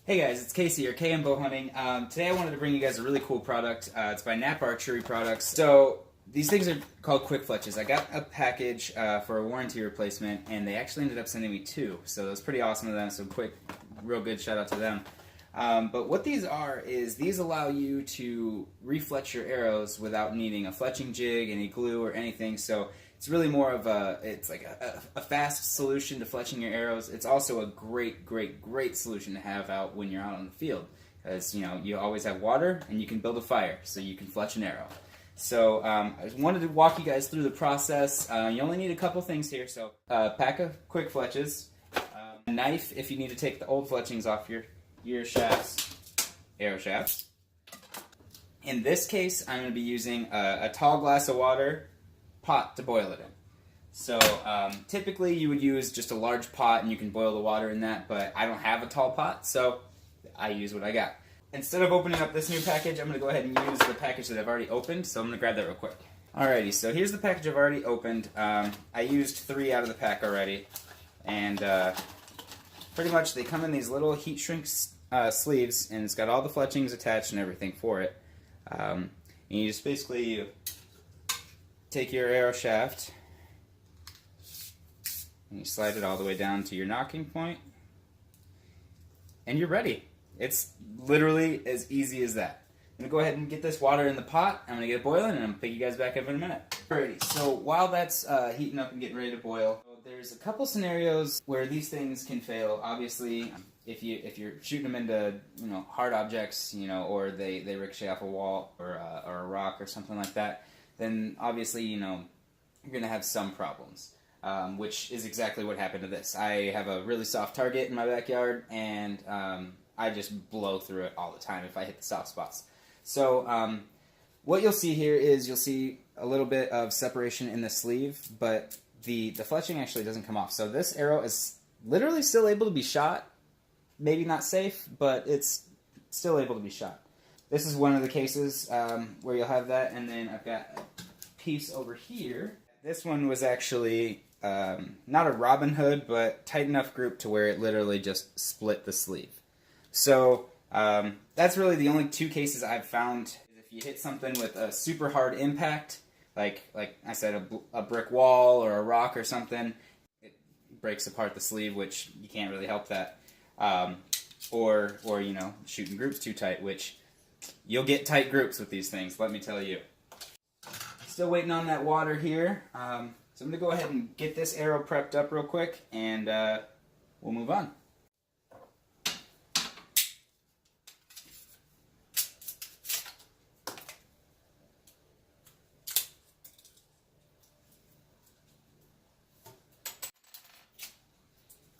Hey guys, it's Casey here, KMBowhunting. Today I wanted to bring you guys a really cool product. It's by NAP Archery Products. So these things are called Quickfletches. I got a package for a warranty replacement, and they actually ended up sending me two. So it was pretty awesome of them. So real good shout out to them. But what these are is these allow you to refletch your arrows without needing a fletching jig, any glue, or anything. So it's really more of it's like a fast solution to fletching your arrows. It's also a great solution to have out when you're out on the field, because you always have water and you can build a fire, so you can fletch an arrow. So I just wanted to walk you guys through the process. You only need a couple things here. So a pack of quick fletches, a knife if you need to take the old fletchings off your shafts, arrow shafts. In this case, I'm going to be using a tall glass of water pot to boil it in. So typically you would use just a large pot and you can boil the water in that, but I don't have a tall pot, so I use what I got. Instead of opening up this new package, I'm going to go ahead and use the package that I've already opened, so I'm going to grab that real quick. Alrighty, so here's the package I've already opened. I used 3 out of the pack already, and pretty much they come in these little heat shrink sleeves, and it's got all the fletchings attached and everything for it. And you just basically take your arrow shaft and you slide it all the way down to your nocking point, and you're ready. It's literally as easy as that. I'm going to go ahead and get this water in the pot. I'm going to get it boiling, and I'm going to pick you guys back up in a minute. Alrighty, so while that's heating up and getting ready to boil, there's a couple scenarios where these things can fail. Obviously, if you're shooting them into hard objects, or they ricochet off a wall or a rock or something like that, then obviously you're going to have some problems. Which is exactly what happened to this. I have a really soft target in my backyard, and I just blow through it all the time if I hit the soft spots. So what you'll see here is you'll see a little bit of separation in the sleeve, but the fletching actually doesn't come off. So this arrow is literally still able to be shot. Maybe not safe, but it's still able to be shot. This is one of the cases where you'll have that, and then I've got a piece over here. This one was actually not a Robin Hood, but tight enough group to where it literally just split the sleeve. So that's really the only 2 cases I've found. If you hit something with a super hard impact, like I said, a brick wall or a rock or something, it breaks apart the sleeve, which you can't really help that. Or shooting groups too tight, which you'll get tight groups with these things, let me tell you. Still waiting on that water here. So I'm going to go ahead and get this arrow prepped up real quick, and we'll move on.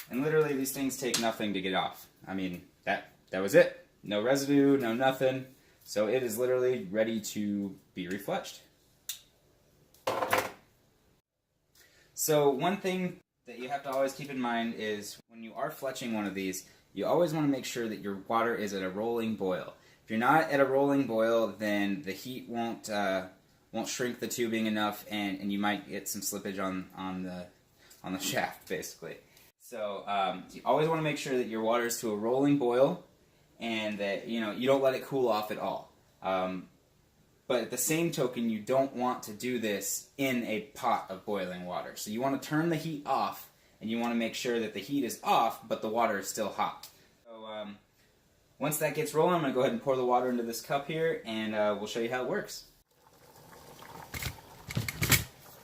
And literally these things take nothing to get off. I mean, that was it. No residue, no nothing. So it is literally ready to be refletched. So one thing that you have to always keep in mind is when you are fletching one of these, you always want to make sure that your water is at a rolling boil. If you're not at a rolling boil, then the heat won't shrink the tubing enough, and you might get some slippage on the shaft, basically. So you always want to make sure that your water is to a rolling boil, and that you don't let it cool off at all. But at the same token, you don't want to do this in a pot of boiling water. So you want to turn the heat off, and you want to make sure that the heat is off, but the water is still hot. So once that gets rolling, I'm going to go ahead and pour the water into this cup here, and we'll show you how it works.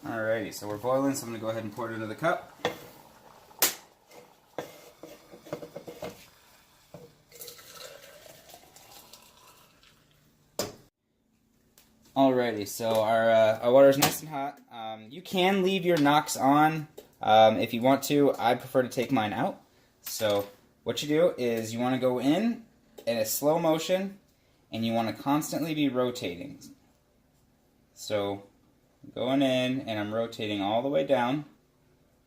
Alrighty, so we're boiling, so I'm going to go ahead and pour it into the cup. Alrighty, so our water is nice and hot. You can leave your nocks on if you want to. I prefer to take mine out. So what you do is you want to go in a slow motion, and you want to constantly be rotating. So going in, and I'm rotating all the way down.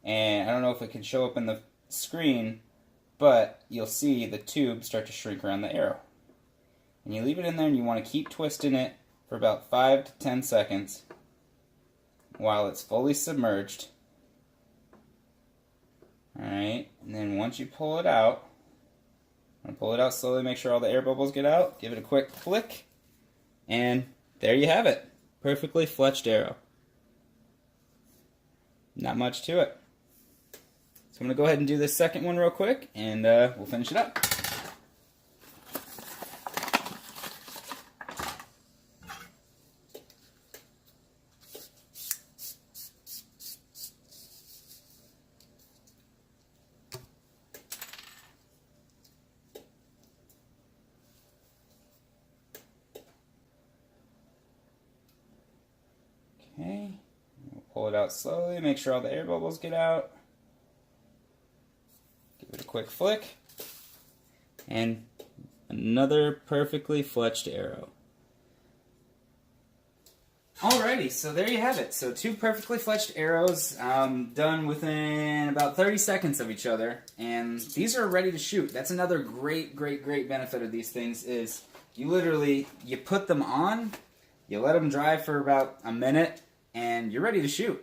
And I don't know if it can show up in the screen, but you'll see the tube start to shrink around the arrow. And you leave it in there, and you want to keep twisting it for about 5 to 10 seconds while it's fully submerged. Alright, and then once you pull it out, I'm gonna pull it out slowly, make sure all the air bubbles get out, give it a quick flick, and there you have it. Perfectly fletched arrow. Not much to it. So I'm gonna go ahead and do this second one real quick, and we'll finish it up. Okay, we'll pull it out slowly, make sure all the air bubbles get out. Give it a quick flick, and another perfectly fletched arrow. Alrighty, so there you have it. So 2 perfectly fletched arrows done within about 30 seconds of each other, and these are ready to shoot. That's another great benefit of these things is you put them on, you let them dry for about a minute, and you're ready to shoot.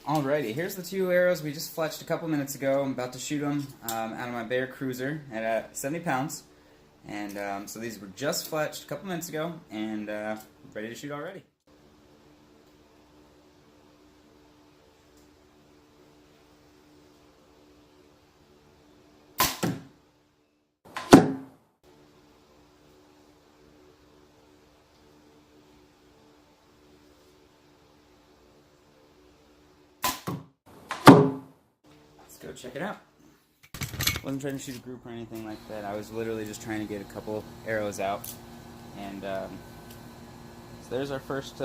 Alrighty, here's the 2 arrows we just fletched a couple minutes ago. I'm about to shoot them out of my Bear Cruiser at 70 pounds. And so these were just fletched a couple minutes ago, and ready to shoot already. Go check it out. Wasn't trying to shoot a group or anything like that. I was literally just trying to get a couple arrows out, and so there's our first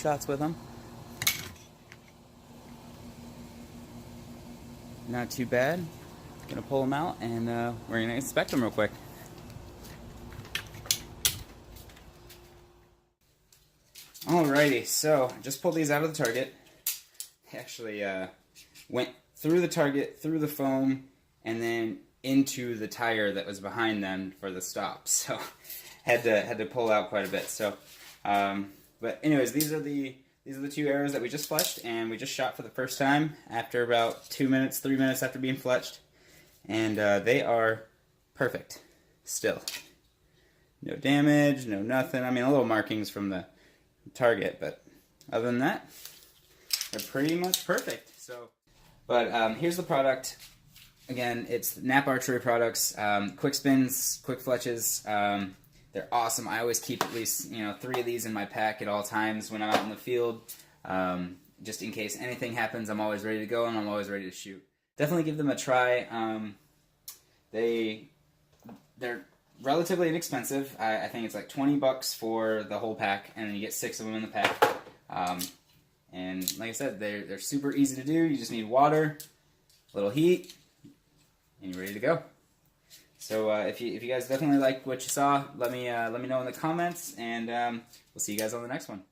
shots with them. Not too bad. Gonna pull them out, and we're gonna inspect them real quick. Alrighty, so just pulled these out of the target. Actually went through the target, through the foam, and then into the tire that was behind them for the stop. So had to pull out quite a bit. So, but anyways, these are the 2 arrows that we just fletched, and we just shot for the first time after about 2 minutes, 3 minutes after being fletched, and they are perfect. Still, no damage, no nothing. I mean, a little markings from the target, but other than that, they're pretty much perfect. So. But here's the product. Again, it's NAP Archery products, quick spins, quick fletches. They're awesome. I always keep at least 3 of these in my pack at all times when I'm out in the field. Just in case anything happens, I'm always ready to go and I'm always ready to shoot. Definitely give them a try. They're relatively inexpensive. I think it's like $20 for the whole pack, and then you get 6 of them in the pack. And like I said, they're super easy to do. You just need water, a little heat, and you're ready to go. So if you guys definitely like what you saw, let me know in the comments, and we'll see you guys on the next one.